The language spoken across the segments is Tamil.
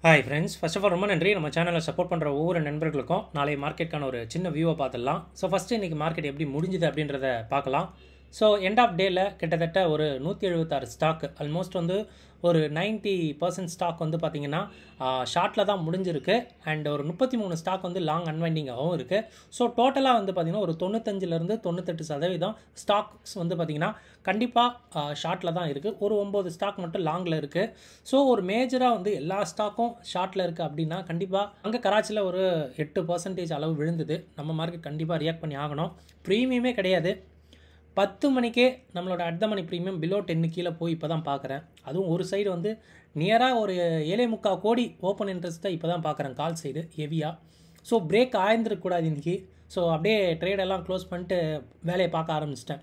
Hi friends, first of all ரொம்ப நன்றி. நம்ம சேனலில் சப்போர்ட் பண்ணுற ஒவ்வொரு நண்பர்களுக்கும் நாளைய மார்க்கெட்டுக்கான ஒரு சின்ன வியூவை பார்த்துடலாம். ஸோ ஃபஸ்ட்டு இன்றைக்கி மார்க்கெட் எப்படி முடிஞ்சுது அப்படின்றத பார்க்கலாம். ஸோ எண்ட் ஆஃப் டேயில் கிட்டத்தட்ட ஒரு 176 ஸ்டாக், ஆல்மோஸ்ட் வந்து ஒரு 90% ஸ்டாக் வந்து பார்த்திங்கன்னா ஷார்ட்டில் தான் முடிஞ்சிருக்கு. அண்ட் ஒரு 33 ஸ்டாக் வந்து லாங் அன்வைண்டிங்காகவும் இருக்குது. ஸோ டோட்டலாக வந்து பார்த்திங்கன்னா ஒரு 95லேருந்து 98% ஸ்டாக்ஸ் வந்து பார்த்திங்கன்னா கண்டிப்பாக ஷார்ட்டில் தான் இருக்குது. ஒரு 9 ஸ்டாக் மட்டும் லாங்கில் இருக்குது. ஸோ ஒரு மேஜராக வந்து எல்லா ஸ்டாக்கும் ஷார்ட்டில் இருக்குது அப்படின்னா கண்டிப்பாக அங்கே கராச்சியில் ஒரு 8% அளவு விழுந்தது. நம்ம மார்க்கெட் கண்டிப்பாக ரியாக்ட் பண்ணி ஆகணும். ப்ரீமியமே கிடையாது. 10 மணிக்கே நம்மளோட at the money premium below 10 கீழே போய் இப்போ தான் பார்க்குறேன். அதுவும் ஒரு சைடு வந்து நியராக ஒரு 7.25 கோடி ஓப்பன் இன்ட்ரெஸ்ட்டை இப்போ தான் பார்க்குறேன் கால் சைடு ஹெவியாக. ஸோ பிரேக் ஆயிருந்துருக்கூடாது இன்றைக்கி. ஸோ அப்படியே ட்ரேடெல்லாம் க்ளோஸ் பண்ணிட்டு வேலையை பார்க்க ஆரம்பிச்சிட்டேன்.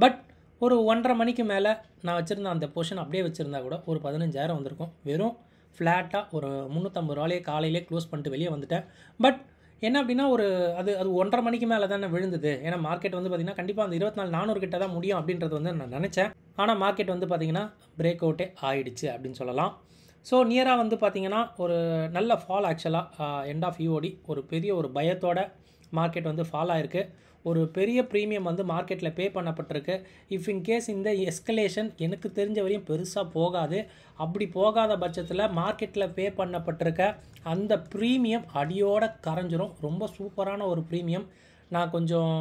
பட் ஒரு 1:30 மணிக்கு மேலே நான் வச்சுருந்த அந்த பொசிஷன் அப்படியே வச்சுருந்தா கூட ஒரு 15,000 வந்திருக்கும். வெறும் ஃப்ளாட்டாக ஒரு 350 ரூபாயே காலையிலே க்ளோஸ் பண்ணிட்டு வெளியே வந்துட்டேன். பட் என்ன அப்படின்னா ஒரு அது 1:30 மணிக்கு மேலே தானே விழுந்தது. ஏன்னா மார்க்கெட் வந்து பார்த்திங்கன்னா கண்டிப்பாக அந்த 24,400 கிட்ட தான் முடியும் அப்படின்றது வந்து நான் நினச்சேன். ஆனால் மார்க்கெட் வந்து பார்த்திங்கன்னா பிரேக் அவுட்டே ஆயிடுச்சு அப்படின்னு சொல்லலாம். ஸோ நியராக வந்து பார்த்திங்கன்னா ஒரு நல்ல ஃபால் ஆக்சுவலாக எண்ட் ஆஃப் யூஓடி ஒரு பெரிய ஒரு பயத்தோட மார்க்கெட் வந்து ஃபால் ஆகிருக்கு. ஒரு பெரிய ப்ரீமியம் வந்து மார்க்கெட்டில் பே பண்ணப்பட்டிருக்கு. இஃப் இன்கேஸ் இந்த எஸ்கலேஷன் எனக்கு தெரிஞ்ச வரையும் பெருசாக போகாது. அப்படி போகாத பட்சத்தில் மார்க்கெட்டில் பே பண்ணப்பட்டிருக்க அந்த ப்ரீமியம் அடியோடு கரைஞ்சிரும். ரொம்ப சூப்பரான ஒரு ப்ரீமியம். நான் கொஞ்சம்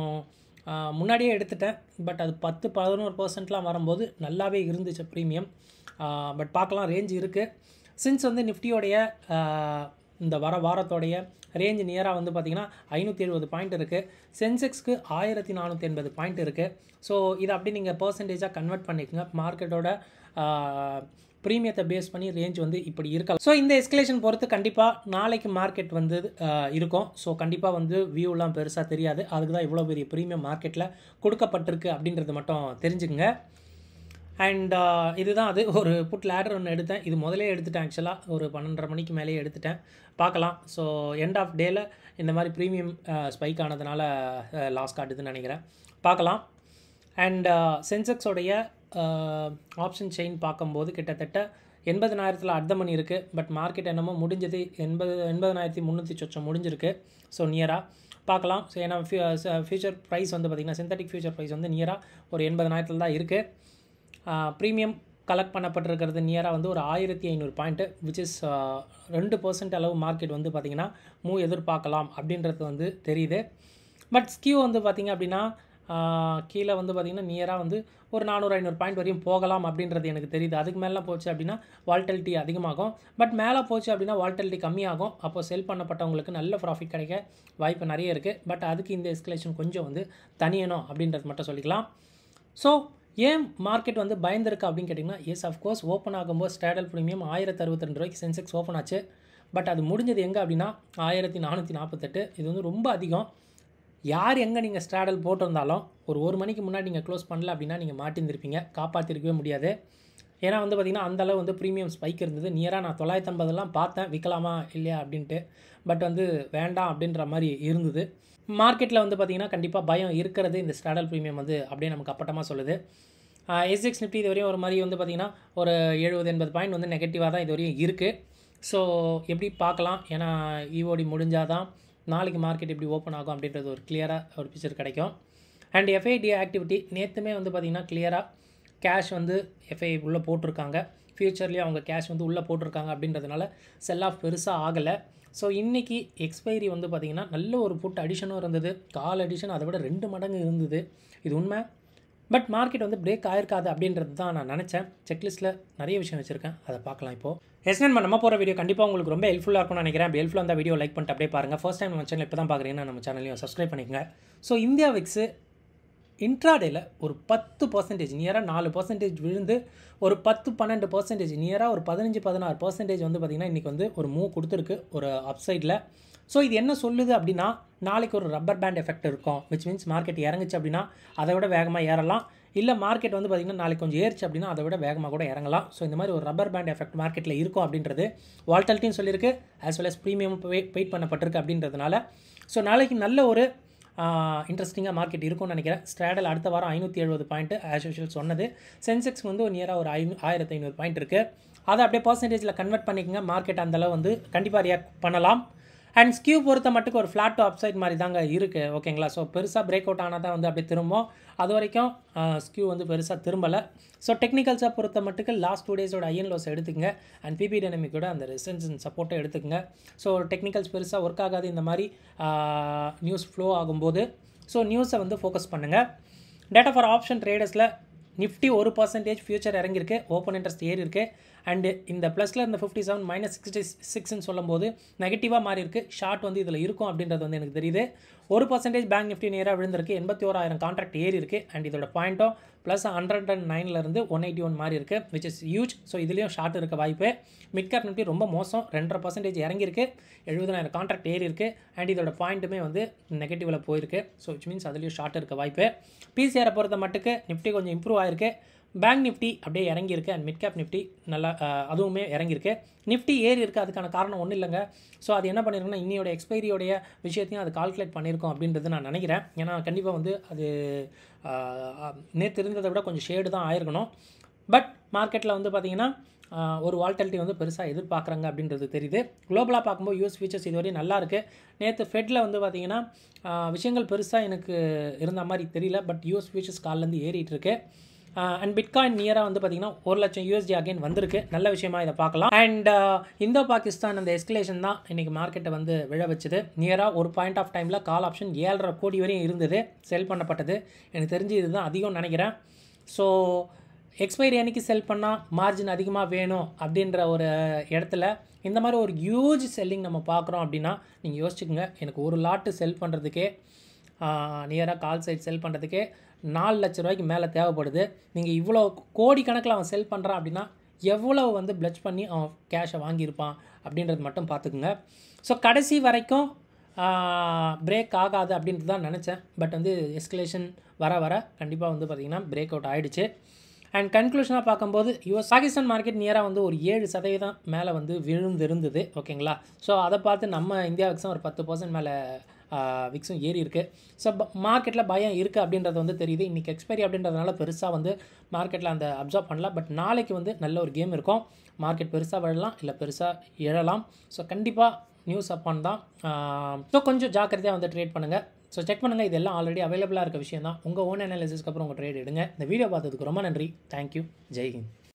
முன்னாடியே எடுத்துட்டேன். பட் அது 10-11% வரும்போது நல்லாவே இருந்துச்சு ப்ரீமியம். பட் பார்க்கலாம், ரேஞ்ச் இருக்குது. சின்ஸ் வந்து நிஃப்டியோடைய இந்த வாரத்தோடைய ரேஞ்ச் நியராக வந்து பார்த்திங்கன்னா 570 பாயிண்ட் இருக்குது. சென்செக்ஸ்க்கு 1480 பாயிண்ட் இருக்குது. ஸோ இதை அப்படி நீங்கள் பர்சன்டேஜாக கன்வெர்ட் பண்ணிக்கோங்க. மார்க்கெட்டோட ப்ரீமியத்தை பேஸ் பண்ணி ரேஞ்ச் வந்து இப்படி இருக்கலாம். ஸோ இந்த எஸ்கலேஷன் பொறுத்து கண்டிப்பாக நாளைக்கு மார்க்கெட் வந்து இருக்கும். ஸோ கண்டிப்பாக வந்து வியூலாம் பெருசாக தெரியாது. அதுக்கு தான் இவ்வளோ பெரிய ப்ரீமியம் மார்க்கெட்டில் கொடுக்கப்பட்டிருக்கு அப்படின்றது மட்டும் தெரிஞ்சுக்குங்க. அண்ட் இதுதான் அது. ஒரு புட் லேடர் ஒன்று எடுத்தேன். இது முதலே எடுத்துட்டேன் ஆக்சுவலாக. ஒரு 12:30 மணிக்கு மேலேயே எடுத்துட்டேன். பார்க்கலாம். ஸோ எண்ட் ஆஃப் டேயில் இந்த மாதிரி ப்ரீமியம் ஸ்பைக் ஆனதுனால லாஸ் காட்டுதுன்னு நினைக்கிறேன். பார்க்கலாம். அண்ட் சென்செக்ஸோடைய ஆப்ஷன் செயின் பார்க்கும்போது கிட்டத்தட்ட 80,000 அட் த மணி இருக்குது. பட் மார்க்கெட் என்னமோ முடிஞ்சது 80,300 சொச்சம் முடிஞ்சிருக்கு. ஸோ நியராக பார்க்கலாம். ஸோ ஏன்னா ஃபியூச்சர் ப்ரைஸ் வந்து பார்த்திங்கன்னா சிந்தட்டிக் ஃபியூச்சர் ப்ரைஸ் வந்து நியராக ஒரு 80,000 தான் இருக்குது. ப்ரீமியம் கலெக்ட் பண்ணப்பட்டிருக்கிறது நியராக வந்து ஒரு 1500 பாயிண்ட்டு, விச் இஸ் 2% அளவு மார்க்கெட் வந்து பார்த்திங்கன்னா எதிர்பார்க்கலாம் அப்படின்றது வந்து தெரியுது. பட் ஸ்கியூ வந்து பார்த்திங்க அப்படின்னா கீழே வந்து பார்த்திங்கன்னா நியராக வந்து ஒரு 400-500 பாயிண்ட் வரையும் போகலாம் அப்படின்றது எனக்கு தெரியுது. அதுக்கு மேலே போச்சு அப்படின்னா வால்டிலிட்டி அதிகமாகும். பட் மேலே போச்சு அப்படின்னா வால்டிலிட்டி கம்மியாகும். அப்போ செல் பண்ணப்பட்டவங்களுக்கு நல்ல ப்ராஃபிட் கிடைக்க வாய்ப்பு நிறைய இருக்குது. பட் அதுக்கு இந்த எஸ்கலேஷன் கொஞ்சம் வந்து தனியணும் அப்படின்றது மட்டும் சொல்லிக்கலாம். ஸோ ஏன் மார்க்கெட் வந்து பயந்துருக்கு அப்படின்னு கேட்டிங்கன்னா, எஸ் அஃப்கோர்ஸ் ஓப்பன் ஆகும்போது ஸ்டாண்டர்ட் ப்ரீமியம் 1062 ரூபாய்க்கு சென்செக்ஸ் ஓப்பன் ஆச்சு. பட் அது முடிஞ்சது எங்கே அப்படின்னா 1448. இது வந்து ரொம்ப அதிகம். யார் எங்கே நீங்கள் ஸ்டாடல் போட்டிருந்தாலும் ஒரு மணிக்கு முன்னாடி நீங்கள் க்ளோஸ் பண்ணல அப்படின்னா நீங்கள் மாட்டிருந்துருப்பீங்க. காப்பாற்றிருக்கவே முடியாது. ஏன்னா வந்து பார்த்திங்கன்னா அந்தளவு வந்து ப்ரீமியம் ஸ்பைக் இருந்தது. நியராக நான் 950 பார்த்தேன் விற்கலாமா இல்லையா அப்படின்ட்டு. பட் வந்து வேண்டாம் அப்படின்ற மாதிரி இருந்தது. மார்க்கெட்டில் வந்து பார்த்திங்கன்னா கண்டிப்பாக பயம் இருக்கிறது. இந்த ஸ்டாடல் ப்ரீமியம் வந்து அப்படியே நமக்கு அப்பட்டமாக சொல்லுது. எஸ்எக்ஸ் நிஃப்டி இது வரையும் ஒரு மாதிரி வந்து பார்த்திங்கன்னா ஒரு 70-80 பாயிண்ட் வந்து நெகட்டிவாக தான் இது வரையும் இருக்குது. ஸோ எப்படி பார்க்கலாம். ஏன்னா இஓடி முடிஞ்சால் தான் நாளைக்கு மார்க்கெட் எப்படி ஓப்பன் ஆகும் அப்படின்றது ஒரு கிளியராக ஒரு பிக்சர் கிடைக்கும். அண்ட் எஃப்ஐடி ஆக்டிவிட்டி நேற்றுமே வந்து பார்த்திங்கன்னா கிளியராக கேஷ் வந்து எஃப்ஐ உள்ளே போட்டிருக்காங்க. ஃப்யூச்சர்லேயும் அவங்க கேஷ் வந்து உள்ளே போட்டிருக்காங்க அப்படின்றதுனால செல் ஆஃப் பெருசாக ஆகலை. ஸோ இன்றைக்கி எக்ஸ்பைரி வந்து பார்த்திங்கன்னா நல்ல ஒரு புட் அடிஷனும் இருந்தது. கால் அடிஷன் அதை விட 2 மடங்கு இருந்தது. இது உண்மை. பட் மார்க்கெட் வந்து பிரேக் ஆயிருக்காது அப்படின்றது தான் நான் நினச்சேன். செக்லிஸ்ட்டில் நிறைய விஷயம் வச்சுருக்கேன், அதை பார்க்கலாம். இப்போது எஸ்என் நம்ம போகிற வீடியோ கண்டிப்பாக உங்களுக்கு ரொம்ப ஹெல்ப்ஃபுல்லாக இருக்கும்னு நினைக்கிறேன். அப்படி ஹெல்ப்ஃபுல்லாக அந்த வீடியோ லைக் பண்ணிட்டு அப்படியே பாருங்கள். ஃபர்ஸ்ட் டைம் நம்ம சேனல் இப்போ தான் பார்க்குறீங்கன்னா நம்ம சேனலையும் சப்ஸ்கிரைப் பண்ணிக்கங்க. ஸோ இந்தியா விக்ஸு இன்ட்ராடேயில் ஒரு 10% நியராக 4% விழுந்து ஒரு 10-12% நியராக ஒரு 15-16% வந்து பார்த்திங்கன்னா இன்றைக்கி வந்து ஒரு மூவ் கொடுத்துருக்கு ஒரு அப்சைடில். ஸோ இது என்ன சொல்லுது அப்படின்னா நாளைக்கு ஒரு ரப்பர் பேண்ட் எஃபெக்ட் இருக்கும். விச் மீன்ஸ் மார்க்கெட் இறங்குச்சு அப்படின்னா அதை விட வேகமாக ஏறலாம். இல்லை மார்க்கெட் வந்து பார்த்திங்கன்னா நாளைக்கு கொஞ்சம் ஏறிச்சு அப்படின்னா அதை விட வேகமாக கூட இறங்கலாம். ஸோ இந்த மாதிரி ஒரு ரப்பர் பேண்ட் எஃபெக்ட் மார்க்கெட்டில் இருக்கும் அப்படின்றது வால்டிலிட்டின்னு சொல்லியிருக்கு. As well as premium weight பண்ணப்பட்டிருக்கு அப்படின்றதுனால ஸோ நாளைக்கு நல்ல ஒரு இன்ட்ரெஸ்டிங்காக மார்க்கெட் இருக்கும்னு நினைக்கிறேன். ஸ்ட்ராடல் அடுத்த வாரம் 570 பாயிண்ட் ஆஸ் யூஷுவல் சொன்னது. சென்செக்ஸ் வந்து நியராக ஒரு 1500 பாயிண்ட் இருக்குது. அதை அப்படியே பர்சன்டேஜில் கன்வெர்ட் பண்ணிக்கோங்க. மார்க்கெட் அந்தளவு வந்து கண்டிப்பாக ரியாக்ட் பண்ணலாம். அண்ட் ஸ்கியூ பொறுத்த மட்டுக்கு ஒரு ஃப்ளாட் டு அப்சைட் மாதிரி தாங்க இருக்குது. ஓகேங்களா? ஸோ பெருசாக பிரேக் அவுட் ஆனால் தான் வந்து அப்படியே திரும்பும். அது வரைக்கும் ஸ்கியூ வந்து பெருசாக திரும்பலை. ஸோ டெக்னிக்கல்ஸாக பொறுத்த மட்டுக்கு லாஸ்ட் 2 டேஸோட ஐஎன் லோஸ் எடுத்துக்கங்க. அண்ட் பிபி டைனமிக்கோட அந்த ரெசிஸ்டன்ஸ் சப்போர்ட்டை எடுத்துக்கங்க. ஸோ டெக்னிக்கல்ஸ் பெருசாக ஒர்க் ஆகாது இந்த மாதிரி நியூஸ் ஃப்ளோ ஆகும்போது. ஸோ நியூஸை வந்து ஃபோக்கஸ் பண்ணுங்கள். டேட்டா ஃபார் ஆப்ஷன் ட்ரேடர்ஸில் நிஃப்டி 1% ஃபியூச்சர் இறங்கியிருக்கு. ஓப்பன் இன்ட்ரெஸ்ட் ஏறி இருக்குது. அண்டு இந்த ப்ளஸில் இந்த 57 -66ன்னு சொல்லும்போது நெகட்டிவாக மாறி இருக்குது. ஷார்ட் வந்து இதில் இருக்கும் அப்படின்றது வந்து எனக்கு தெரியுது. 1% பேங்க் நிஃப்டி நேராக விழுந்திருக்கு. 81,000 கான்ட்ராக்ட் ஏறி இருக்குது. அண்ட் இதோட பாயிண்ட்டும் +109 181 மாறி இருக்குது, விச் இஸ் ஹியூஜ். ஸோ இதுலேயும் ஷார்ட் இருக்க வாய்ப்பு. மிட் கேப் நிஃப்டி ரொம்ப மோசம், 2.5% இறங்கியிருக்கு. 70,000 கான்ட்ராக்ட் ஏறி இருக்குது. அண்ட் இதோட பாயிண்ட்டுமே வந்து நெகட்டிவில் போயிருக்கு. ஸோ விச் மீன்ஸ் அதுலேயும் ஷார்ட் இருக்க வாய்ப்பு. பிசிஆரை பொறுத்த மட்டுக்கு நிஃப்டி கொஞ்சம் இம்ப்ரூவ் ஆயிருக்கு. பேங்க் நிஃப்டி அப்படியே இறங்கியிருக்கு. அண்ட் மிட் கேப் நிஃப்டி நல்லா அதுவுமே இறங்கியிருக்கு. நிஃப்டி ஏறி இருக்குது. அதுக்கான காரணம் ஒன்றும் இல்லைங்க. ஸோ அது என்ன பண்ணியிருக்குன்னா இன்னையோட எக்ஸ்பைரியோடைய விஷயத்தையும் அது கால்குலேட் பண்ணியிருக்கோம் அப்படின்றது நான் நினைக்கிறேன். ஏன்னா கண்டிப்பாக வந்து அது நேற்று இருந்ததை விட கொஞ்சம் ஷேடு தான் ஆயிருக்கணும். பட் மார்க்கெட்டில் வந்து பார்த்திங்கன்னா ஒரு வால்டாலிட்டி வந்து பெருசாக எதிர்பார்க்குறாங்க அப்படின்றது தெரியுது. குளோபலாக பார்க்கும்போது யூஎஸ் ஃபியூச்சர்ஸ் இதுவரையும் நல்லா இருக்குது. நேற்று ஃபெட்டில் வந்து பார்த்திங்கன்னா விஷயங்கள் பெருசாக எனக்கு இருந்த மாதிரி தெரியல. பட் யூஎஸ் ஃபியூச்சர்ஸ் காலிலேருந்து ஏறிட்டு இருக்கு. அண்ட் பிட்காயின் நியராக வந்து பார்த்திங்கன்னா 1,00,000 USD அகைன் வந்திருக்கு. நல்ல விஷயமா இதை பார்க்கலாம். அண்ட் இந்தோ பாகிஸ்தான் அந்த எஸ்கலேஷன் தான் இன்றைக்கி மார்க்கெட்டை வந்து விழ வச்சுது. நியராக ஒரு பாயிண்ட் ஆஃப் டைமில் கால் ஆப்ஷன் 7.5 கோடி வரையும் இருந்தது, செல் பண்ணப்பட்டது. எனக்கு தெரிஞ்சு இதுதான் அதிகம் நினைக்கிறேன். ஸோ எக்ஸ்பைரி அன்றைக்கி செல் பண்ணால் மார்ஜின் அதிகமாக வேணும் அப்படின்ற ஒரு இடத்துல இந்த மாதிரி ஒரு ஹியூஜ் செல்லிங் நம்ம பார்க்குறோம் அப்படின்னா நீங்கள் யோசிச்சுக்கோங்க. எனக்கு ஒரு லாட்டு செல் பண்ணுறதுக்கே நியராக கால் சைட் செல் பண்ணுறதுக்கே 4 லட்ச ரூபாய்க்கு மேலே தேவைப்படுது. நீங்கள் இவ்வளோ கோடி கணக்கில் அவன் செல் பண்ணுறான் அப்படின்னா எவ்வளோ வந்து பிளட்ஜ் பண்ணி அவன் கேஷை வாங்கியிருப்பான் அப்படின்றது மட்டும் பார்த்துக்குங்க. ஸோ கடைசி வரைக்கும் பிரேக் ஆகாது அப்படின்றது தான் நினச்சேன். பட் வந்து எஸ்கலேஷன் வர வர கண்டிப்பாக வந்து பார்த்திங்கன்னா பிரேக் அவுட் ஆகிடுச்சு. அண்ட் கன்க்ளூஷனாக பார்க்கும்போது பாகிஸ்தான் மார்க்கெட் நியராக வந்து ஒரு 7% மேலே வந்து விழுந்திருந்தது. ஓகேங்களா? ஸோ அதை பார்த்து நம்ம இந்தியா விக்ஸும் ஒரு 10% மேலே விக்ஸும் ஏறி இருக்குது. ஸோ மார்க்கெட்டில் பயம் இருக்குது அப்படின்றது வந்து தெரியுது. இன்றைக்கி எக்ஸ்பைரி அப்படின்றதுனால பெருசாக வந்து மார்க்கெட்டில் அந்த அப்சர்வ் பண்ணலாம். பட் நாளைக்கு வந்து நல்ல ஒரு கேம் இருக்கும். மார்க்கெட் பெருசாக விழலாம், இல்லை பெருசாக எழலாம். ஸோ கண்டிப்பாக நியூஸ் அப்பான் தான். ஸோ கொஞ்சம் ஜாக்கிரதையாக வந்து ட்ரேட் பண்ணுங்கள். ஸோ செக் பண்ணுங்கள். இதெல்லாம் ஆல்ரெடி அவைலபிளாக இருக்க விஷயம் தான். உங்கள் ஓன் அனாலிசிஸ்க்கு அப்புறம் உங்கள் ட்ரேட் எடுங்க. இந்த வீடியோ பார்த்ததுக்கு ரொம்ப நன்றி. தேங்க்யூ. ஜெய் ஹிந்த்.